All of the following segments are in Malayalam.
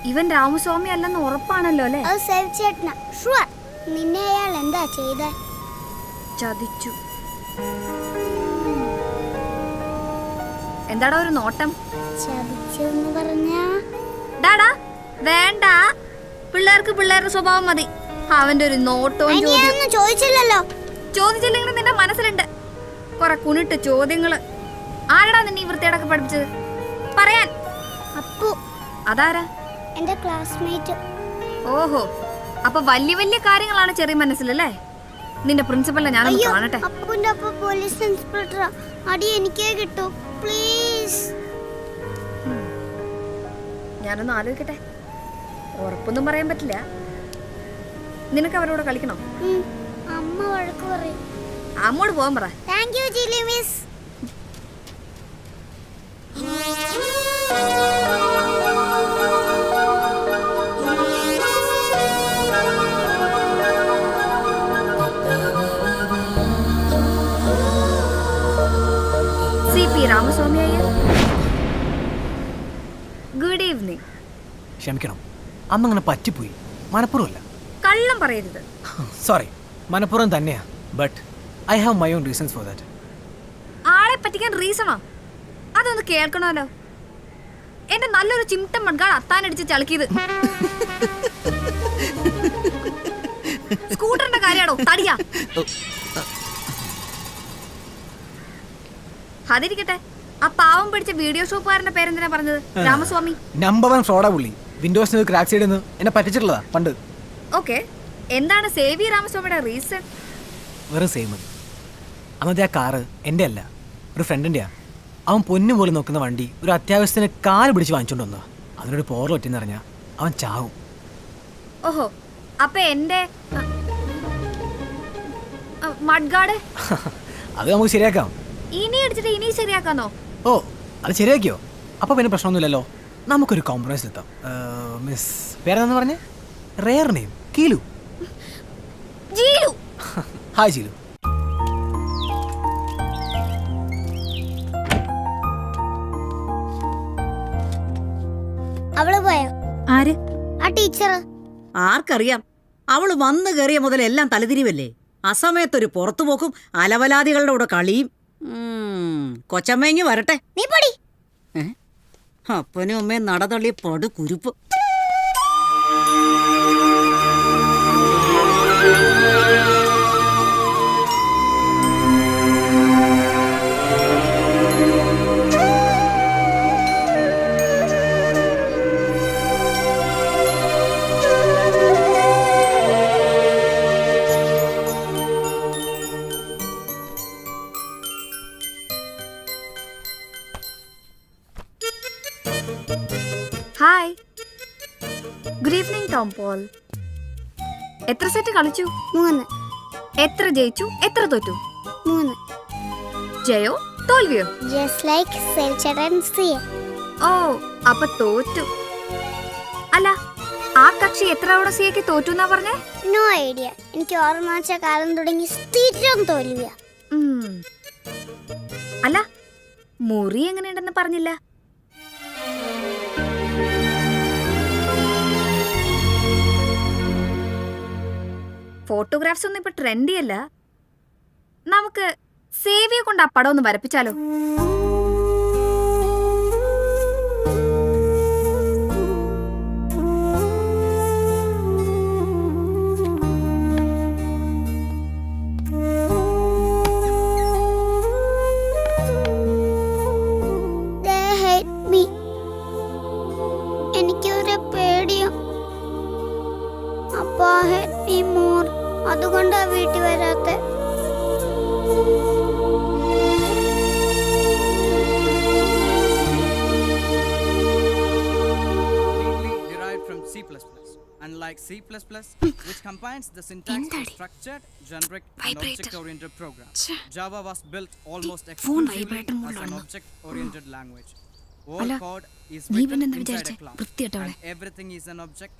ഇവൻ രാമസ്വാമി അല്ലെന്ന് ഉറപ്പാണല്ലോ അല്ലേ? അത് സേവ് ചേട്ടനാ ഷുവർ. നിന്നെ അയാൾ എന്താ ചെയ്തേ? ചതിച്ചു. എന്താടാ ഒരു നോട്ടം? ചതിച്ചെന്ന് പറഞ്ഞാ ഡാടാ വേണ്ട, പിള്ളേർക്ക് പിള്ളേരുടെ സ്വഭാവം മതി. അവന്റെ ഒരു നോട്ടവും ചോദിച്ചില്ലല്ലോ. ചോദിച്ചില്ലെങ്കിൽ നിന്റെ മനസ്സിലുണ്ട് കുറെ കുണിട്ട് ചോദ്യങ്ങള്. ആരടാ നിന്നെ ഈ വൃത്തിയോടൊക്കെ പഠിപ്പിച്ചത്? പറയാൻ. അപ്പു. അതാരാ? എന്റെ ക്ലാസ്മേറ്റ്. ഓഹോ, അപ്പൊ വലിയ വലിയ കാര്യങ്ങളാണ് ചെറിയ മനസ്സിലല്ലേ? നിന്റെ പ്രിൻസിപ്പലിനെ ഞാനൊന്ന് കാണട്ടെ. അപ്പുന്റെ അപ്പ പോലീസ് ഇൻസ്പെക്ടറാ. അടി എനിക്കേ കിട്ടൂ പ്ലീസ്. ഞാനൊന്ന് ആലോചിക്കട്ടെ. ഉറപ്പൊന്നും പറയാൻ പറ്റില്ല. നിനക്ക് അവരോട് കളിക്കണം? അമ്മ വഴക്ക് പറയും. അമ്മോട് പോകാൻ പറ. താങ്ക് യു ജിലി Miss. Ramaswamy Iyer, good evening. ക്ഷമിക്കണം, അന്നങ്ങനെ പറ്റിപ്പോയി. മനഃപൂർവ്വമല്ല. കള്ളം പറയരുത്. സോറി, മനഃപൂർവ്വം തന്നെയാ. But I have my own reasons for that. ആളെ പറ്റിക്കാൻ റീസണോ? അതൊന്ന് കേൾക്കണമല്ലോ. എന്റെ നല്ലൊരു ചിമിട്ടം മൺകാട് അത്താനടിച്ച് ചളുക്കിയത്. സ്കൂട്ടറിന്റെ കാര്യാണോ? തടിയാ. അതിരിക്കട്ടെ, ആ പാവം പിടിച്ച വീഡിയോ ഷോപ്പുകാരന്റെ പേരെന്തിനാ പറഞ്ഞത്? രാമസ്വാമി. നമ്പർ 1 ഫ്രോഡാ പുള്ളി. വിൻഡോസിന് ക്രാക്ക് ചെയ്തെന്ന് എന്നെ പറ്റിച്ചിട്ടുള്ളതാ പണ്ട്. ഓക്കെ, എന്താണ് സേവി രാമസ്വാമിയുടെ റീസൺ? വെറും സെയിം മതി. അന്നത്തെ ആ കാറ് എൻ്റെ അല്ല, ഒരു ഫ്രണ്ടിൻ്റെയാ. അവൻ പൊന്നു പോലെ നോക്കുന്ന വണ്ടി ഒരു അത്യാവശ്യത്തിന് കാല് പിടിച്ച് വാങ്ങിച്ചോണ്ട് വന്നതാ. അതിനൊരു പോറൽ പറ്റിയെന്ന് പറഞ്ഞാൽ അവൻ ചാവും. ഓഹോ, അപ്പൊ എന്റെ മഡ്ഗാർഡ് അത് നമുക്ക് ശരിയാക്കാം. ഇനി അടിച്ചിട്ട് ഇനി ശരിയാക്കാന്നോ? ഓ, അത് ശരിയാക്കിയോ? അപ്പോൾ പിന്നെ പ്രശ്നമൊന്നുമില്ലല്ലോ. നമുക്കൊരു കോംപ്രമൈസ് എത്താം. മിസ് പേരെന്താന്ന് പറഞ്ഞേ? Rare name Keelu. Jeelu. Hi Jeelu. അവള് പോയോ? ആര്? ആ ടീച്ചർ. ആർക്കറിയാം. അവള് വന്നു കയറിയ മുതൽ എല്ലാം തലതിരിവല്ലേ. അസമയത്തൊരു പുറത്തുപോക്കും അലവലാദികളുടെ കൂടെ കളിയും. കൊച്ചമ്മയെങ്കി വരട്ടെ. നീ പൊടി. അപ്പനും അമ്മയും നടതള്ളിയ പടു കുരുപ്പ്. Hi, good evening Tom Paul. എത്ര സെറ്റ് കളിച്ചു? 3. എത്ര ജയിച്ചു, എത്ര തോറ്റു? 3. ജയോ തോൽവിയോ? ജസ്റ്റ് ലൈക്ക് സേവ് ചേട്ടൻ സി. ഓ, അപ്പൊ തോറ്റു. അല്ല, ആ കക്ഷി എത്ര തവണ സിയക്ക് തോറ്റു എന്നാ പറഞ്ഞേ? No idea. എനിക്ക് ഓർമ്മ വെച്ച കാലം തുടങ്ങി സ്ഥിരം തോൽവിയ. അല്ല, മുറി എങ്ങനെയുണ്ടെന്ന് പറഞ്ഞില്ല. ഫോട്ടോഗ്രാഫ്സ് ഒന്നും ഇപ്പൊ ട്രെൻഡി അല്ല. നമുക്ക് സേവിയെ കൊണ്ട് ആ പടം ഒന്ന് വരപ്പിച്ചാലോ? എനിക്കൊരു പേടിയോ. അപ്പാ ഹെൽപ്പ് മീ മോർ. അതുകൊണ്ടാ വീട്ടിൽ വരാത്തെ. Derived from C++. Unlike C++, which combines the syntax of structured, generic, and object-oriented programs, Java was built almost exclusively as an object-oriented language. All code is written inside a class, and everything is an object,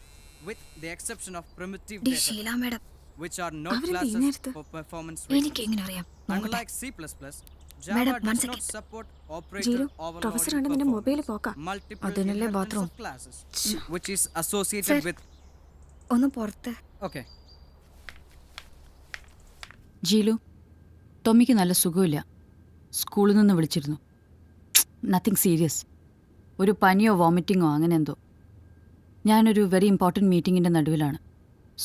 with the exception of primitive data, which are not classes for performance reasons. Unlike C++, Java Madam, one does not second. support operator ജീരു, overloading professor കണ്ട് നിന്റെ മൊബൈൽ performance. പോക്കാ. Multiple അതിനല്ലേ inheritance bathroom. of classes, which is associated Sir. with. ഒന്ന് പുറത്ത്. Okay. ജീലു, ടോമിക്ക് നല്ല സുഖമില്ല. സ്കൂളിൽ നിന്ന് വിളിച്ചിരുന്നു. Nothing serious. ഒരു പനിയോ വോമിറ്റിങ്ങോ അങ്ങനെ എന്തോ. ഞാനൊരു വെരി ഇമ്പോർട്ടൻറ്റ് മീറ്റിങ്ങിൻ്റെ നടുവിലാണ്.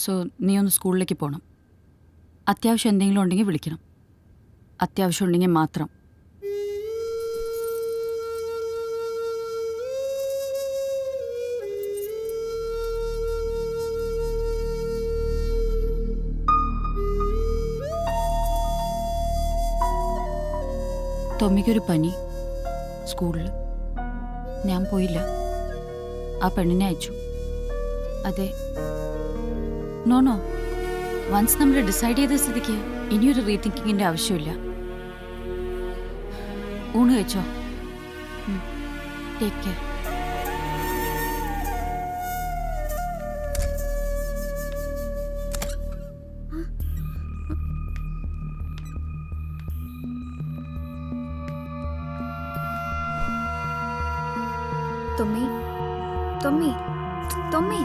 സോ നീ ഒന്ന് സ്കൂളിലേക്ക് പോകണം. അത്യാവശ്യം എന്തെങ്കിലും ഉണ്ടെങ്കിൽ വിളിക്കണം. അത്യാവശ്യം ഉണ്ടെങ്കിൽ മാത്രം. ടോമിക്കൊരു പനി സ്കൂളിൽ. ഞാൻ പോയില്ല. ആ പെണ്ണിനെ അയച്ചു. അതെ. നോ വൺസ് നമ്മൾ ഡിസൈഡ് ചെയ്ത സ്ഥിതിക്ക് ഇനിയൊരു റീതിങ്കിങ്ങിൻ്റെ ആവശ്യമില്ല. ഊണ് കഴിച്ചോ? Take care. തൊമ്മി തൊമ്മി തൊമ്മി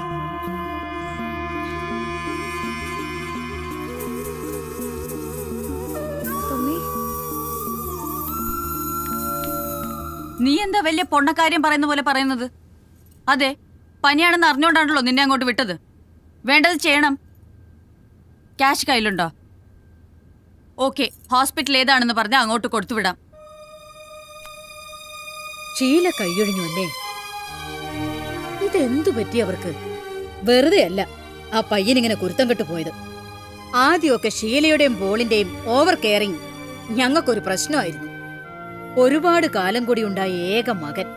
തൊമ്മി നീ എന്താ വലിയ പൊണ്ണക്കാര്യം പറയുന്ന പോലെ പറയുന്നത്? അതെ, പനിയാണെന്ന് അറിഞ്ഞോണ്ടാണല്ലോ നിന്നെ അങ്ങോട്ട് വിട്ടത്. വേണ്ടത് ചെയ്യണം. ക്യാഷ് കയ്യിലുണ്ടോ? ഓക്കെ, ഹോസ്പിറ്റൽ ഏതാണെന്ന് പറഞ്ഞാൽ അങ്ങോട്ട് കൊടുത്തുവിടാം. ഷീല കൈയൊഴിഞ്ഞു അല്ലേ? ഇതെന്തു പറ്റി അവർക്ക്? വെറുതെ അല്ല ആ പയ്യനിങ്ങനെ കുരുത്തം കെട്ടു പോയത്. ആദ്യമൊക്കെ ഷീലയുടെയും ബോളിന്റെയും ഓവർ കെയറിങ് ഞങ്ങൾക്കൊരു പ്രശ്നമായിരുന്നു. ഒരുപാട് കാലം കൂടി ഉണ്ടായ ഏക മകൻ.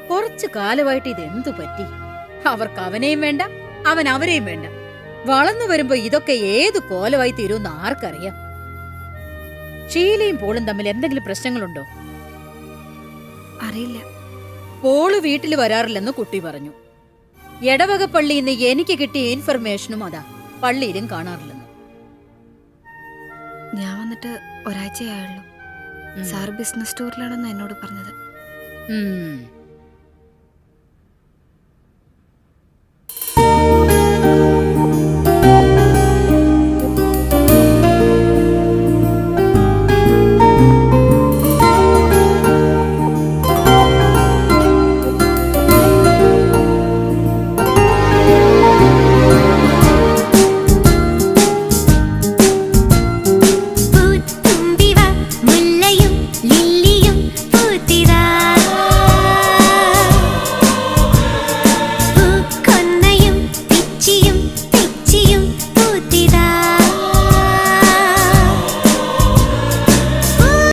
കുറച്ചു കാലമായിട്ട് ഇതെന്തു പറ്റി? അവർക്ക് അവനെയും വേണ്ട, അവൻ അവരെയും വേണ്ട. വളർന്നു വരുമ്പോ ഇതൊക്കെ ഏതു കോലമായി തീരുമെന്ന് ആർക്കറിയാം? ഷീലയും പോളും തമ്മിൽ എന്തെങ്കിലും പ്രശ്നങ്ങളുണ്ടോ? അറിയില്ല. പോള് വീട്ടിൽ വരാറില്ലെന്ന് കുട്ടി പറഞ്ഞു. എടവക പള്ളിയിൽ നിന്ന് എനിക്ക് കിട്ടിയ ഇൻഫർമേഷനും അതാ, പള്ളിയിലും കാണാറില്ലെന്ന്. ഞാൻ വന്നിട്ട് ഒരാഴ്ചയായുള്ളൂ. സാർ ബിസിനസ് ടൂറിലാണെന്ന് എന്നോട് പറഞ്ഞത്. ഉം